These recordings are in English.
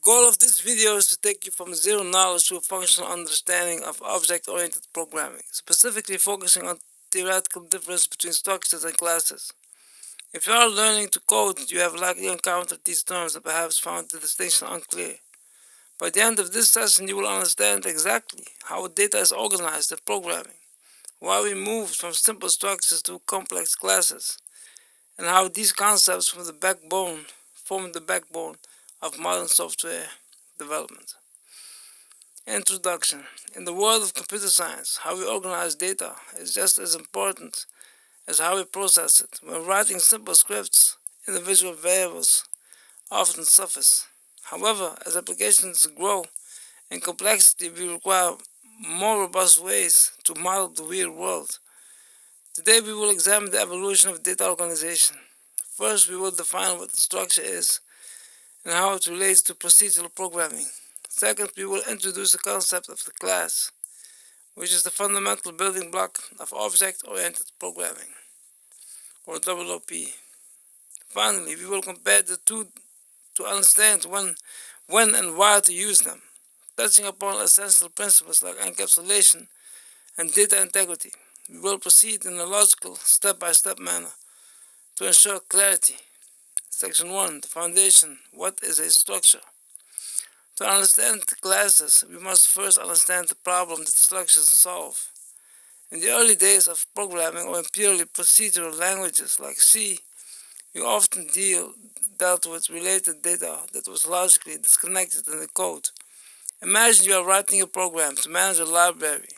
goal of this video is to take you from zero knowledge to a functional understanding of object-oriented programming, specifically focusing on theoretical difference between structures and classes. If you are learning to code, you have likely encountered these terms and perhaps found the distinction unclear. By the end of this session, you will understand exactly how data is organized in programming, why we moved from simple structures to complex classes, and how these concepts form the backbone of modern software development. Introduction. In the world of computer science, how we organize data is just as important as how we process it. When writing simple scripts, individual variables often suffice. However, as applications grow in complexity, we require more robust ways to model the real world. Today we will examine the evolution of data organization. First, we will define what the structure is and how it relates to procedural programming. Second, we will introduce the concept of the class, which is the fundamental building block of object-oriented programming, or OOP. Finally, we will compare the two to understand when and why to use them, touching upon essential principles like encapsulation and data integrity. We will proceed in a logical, step-by-step manner to ensure clarity. Section 1. The foundation. What is a structure? To understand the classes, we must first understand the problem that structures solve. In the early days of programming or in purely procedural languages like C, we often dealt with related data that was logically disconnected in the code. Imagine you are writing a program to manage a library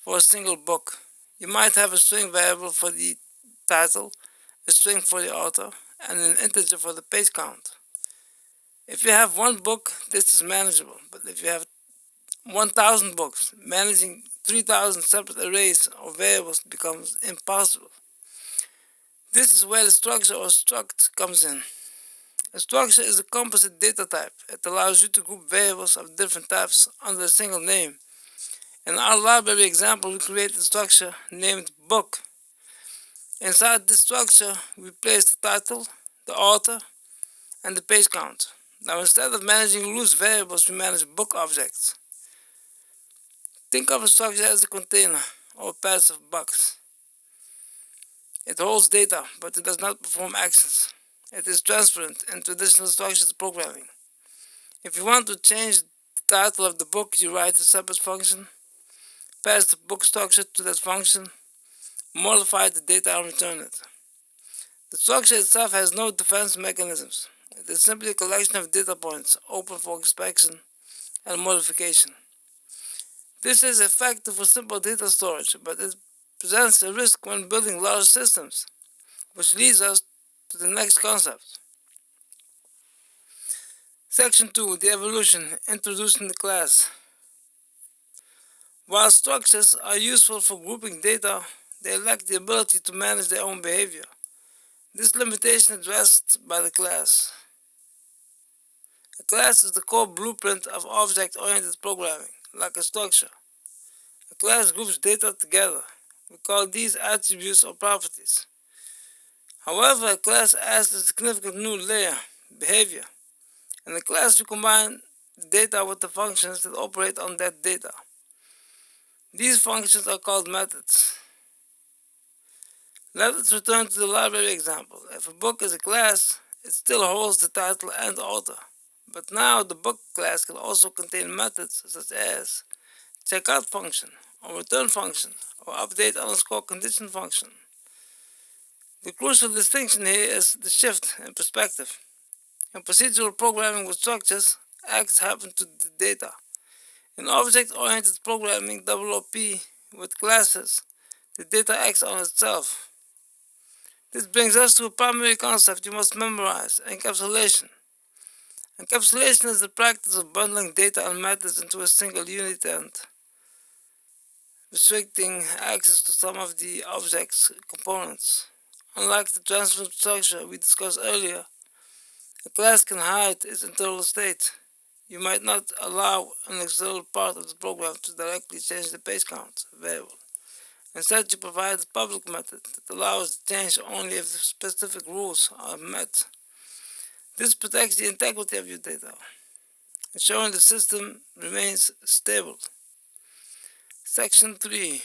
for a single book. You might have a string variable for the title, a string for the author, and an integer for the page count. If you have one book, this is manageable, but if you have 1,000 books, managing 3,000 separate arrays of variables becomes impossible. This is where the structure or struct comes in. A structure is a composite data type. It allows you to group variables of different types under a single name. In our library example, we create a structure named book. Inside this structure, we place the title, the author, and the page count. Now, instead of managing loose variables, we manage book objects. Think of a structure as a container or a passive box. It holds data, but it does not perform actions. It is transparent in traditional structured programming. If you want to change the title of the book, you write a separate function, pass the book structure to that function, modify the data and return it. The structure itself has no defense mechanisms. It is simply a collection of data points open for inspection and modification. This is effective for simple data storage, but it presents a risk when building large systems, which leads us to the next concept. Section 2. The evolution, introducing the class. While structures are useful for grouping data, they lack the ability to manage their own behavior. This limitation is addressed by the class. A class is the core blueprint of object-oriented programming, like a structure. A class groups data together. We call these attributes or properties. However, a class adds a significant new layer, behavior. In a class, we combine the data with the functions that operate on that data. These functions are called methods. Let us return to the library example. If a book is a class, it still holds the title and author. But now the book class can also contain methods such as checkout function, or return function, or update underscore condition function. The crucial distinction here is the shift in perspective. In procedural programming with structures, acts happen to the data. In object-oriented programming, OOP, with classes, the data acts on itself. This brings us to a primary concept you must memorize, encapsulation. Encapsulation is the practice of bundling data and methods into a single unit and restricting access to some of the object's components. Unlike the transfer structure we discussed earlier, a class can hide its internal state. You might not allow an external part of the program to directly change the page count variable. Instead, you provide a public method that allows the change only if the specific rules are met. This protects the integrity of your data. ensuring the system remains stable. Section 3.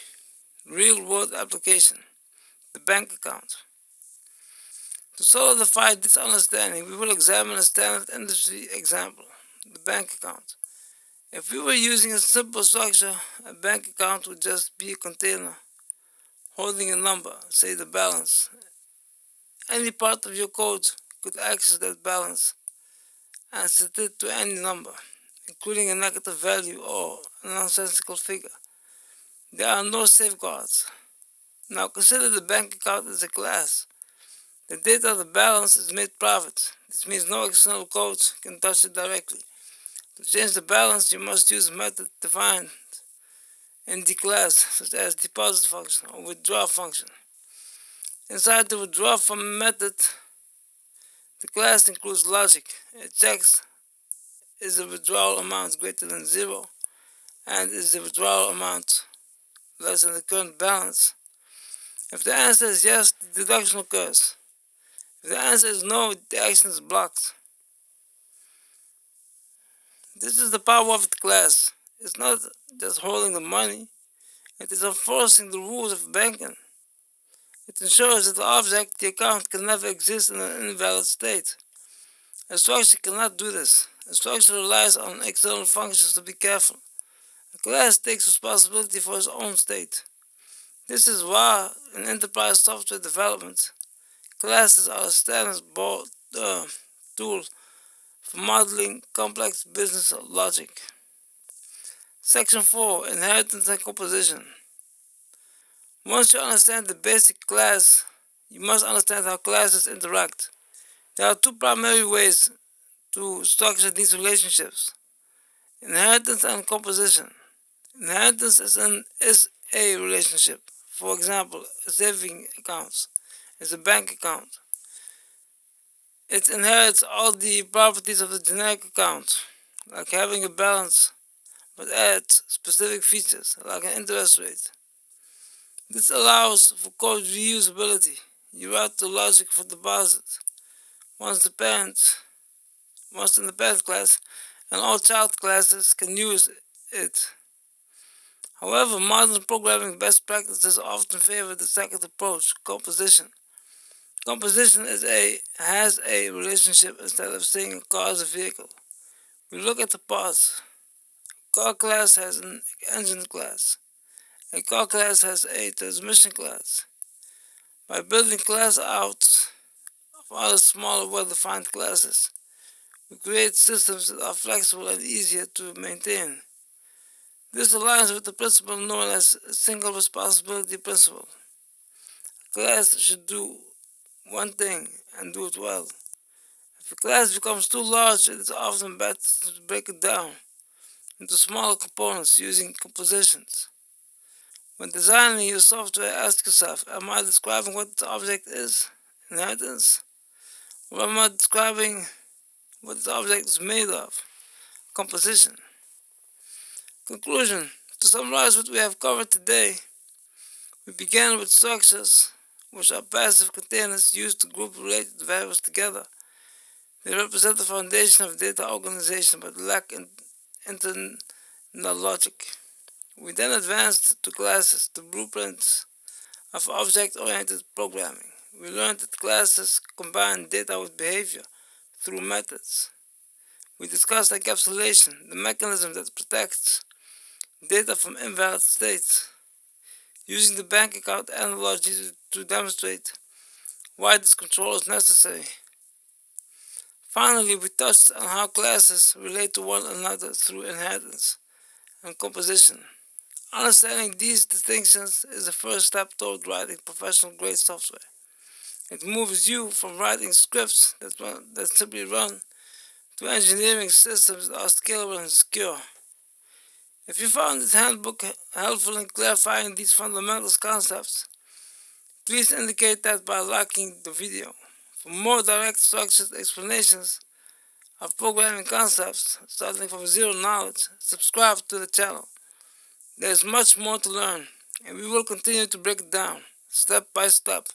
Real-world application. The bank account. To solidify this understanding, we will examine a standard industry example, the bank account. If we were using a simple structure, a bank account would just be a container holding a number, say the balance. Any part of your code could access that balance and set it to any number, including a negative value or a nonsensical figure. There are no safeguards. Now consider the bank account as a class. The data of the balance is made private. This means no external code can touch it directly. To change the balance, you must use a method defined in the class, such as deposit function or withdraw function. Inside the withdraw from method, the class includes logic. It checks is the withdrawal amount greater than 0 and is the withdrawal amount less than the current balance. If the answer is yes, the deduction occurs. If the answer is no, the action is blocked. This is the power of the class. It's not just holding the money, it is enforcing the rules of banking. It ensures that the object, the account, can never exist in an invalid state. A structure cannot do this. A structure relies on external functions to be careful. A class takes responsibility for its own state. This is why in enterprise software development, classes are a standard tool for modeling complex business logic. Section 4. Inheritance and composition. Once you understand the basic class, you must understand how classes interact. There are two primary ways to structure these relationships: inheritance and composition. Inheritance is a relationship. For example, a saving account is a bank account. It inherits all the properties of the generic account, like having a balance, but adds specific features, like an interest rate. This allows for code reusability. You write the logic for deposit once in the parent class, and all child classes can use it. However, modern programming best practices often favor the second approach, composition. Composition has a relationship instead of saying a car is a vehicle. We look at the parts. A car class has an engine class. A car class has a transmission class. By building class out of other smaller well-defined classes, we create systems that are flexible and easier to maintain. This aligns with the principle known as single responsibility principle. A class should do one thing and do it well. If a class becomes too large, it is often better to break it down into smaller components using compositions. When designing your software, ask yourself, am I describing what the object is, inheritance, or am I describing what the object is made of, composition? Conclusion. To summarize what we have covered today, we began with structures, which are passive containers used to group related variables together. They represent the foundation of data organization but lack internal logic. We then advanced to classes, the blueprints of object-oriented programming. We learned that classes combine data with behavior through methods. We discussed encapsulation, the mechanism that protects data from invalid states, using the bank account analogy to demonstrate why this control is necessary. Finally, we touched on how classes relate to one another through inheritance and composition. Understanding these distinctions is the first step toward writing professional-grade software. It moves you from writing scripts that simply run to engineering systems that are scalable and secure. If you found this handbook helpful in clarifying these fundamental concepts, please indicate that by liking the video. For more direct, structured explanations of programming concepts starting from zero knowledge, subscribe to the channel. There is much more to learn, and we will continue to break it down, step by step,